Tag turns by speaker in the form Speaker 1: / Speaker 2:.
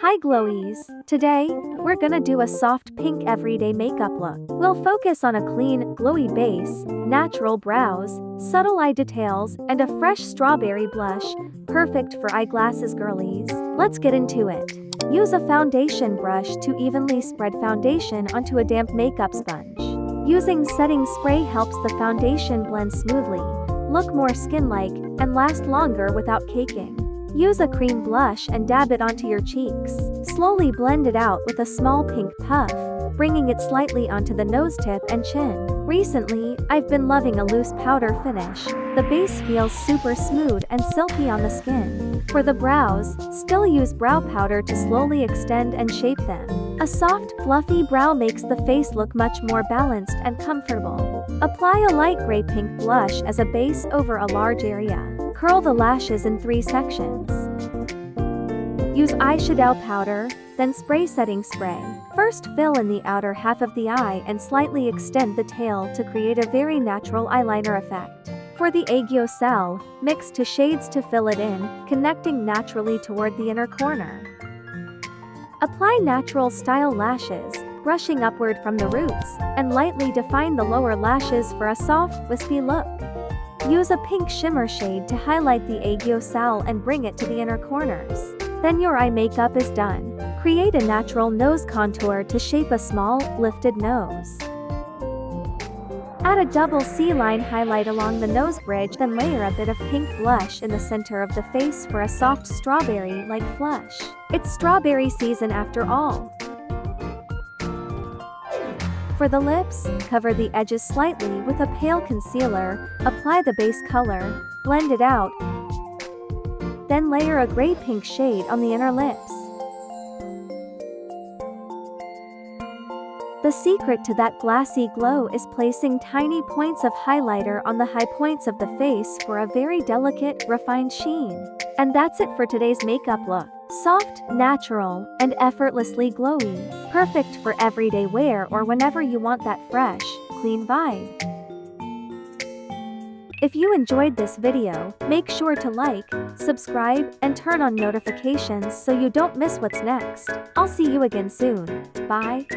Speaker 1: Hi glowies! Today, we're gonna do a soft pink everyday makeup look. We'll focus on a clean, glowy base, natural brows, subtle eye details, and a fresh strawberry blush, perfect for eyeglasses girlies. Let's get into it. Use a foundation brush to evenly spread foundation onto a damp makeup sponge. Using setting spray helps the foundation blend smoothly, look more skin-like, and last longer without caking. Use a cream blush and dab it onto your cheeks. Slowly blend it out with a small pink puff, bringing it slightly onto the nose tip and chin. Recently, I've been loving a loose powder finish. The base feels super smooth and silky on the skin. For the brows, still use brow powder to slowly extend and shape them. A soft, fluffy brow makes the face look much more balanced and comfortable. Apply a light gray pink blush as a base over a large area. Curl the lashes in 3 sections. Use eyeshadow powder, then spray setting spray. First fill in the outer half of the eye and slightly extend the tail to create a very natural eyeliner effect. For the eyebrow cell, mix 2 shades to fill it in, connecting naturally toward the inner corner. Apply natural style lashes, brushing upward from the roots, and lightly define the lower lashes for a soft, wispy look. Use a pink shimmer shade to highlight the eyebrow cell and bring it to the inner corners. Then your eye makeup is done. Create a natural nose contour to shape a small, lifted nose. Add a double C-line highlight along the nose bridge, then layer a bit of pink blush in the center of the face for a soft strawberry-like flush. It's strawberry season after all. For the lips, cover the edges slightly with a pale concealer, apply the base color, blend it out, then layer a gray-pink shade on the inner lips. The secret to that glassy glow is placing tiny points of highlighter on the high points of the face for a very delicate, refined sheen. And that's it for today's makeup look. Soft, natural, and effortlessly glowy. Perfect for everyday wear or whenever you want that fresh, clean vibe. If you enjoyed this video, make sure to like, subscribe, and turn on notifications so you don't miss what's next. I'll see you again soon. Bye.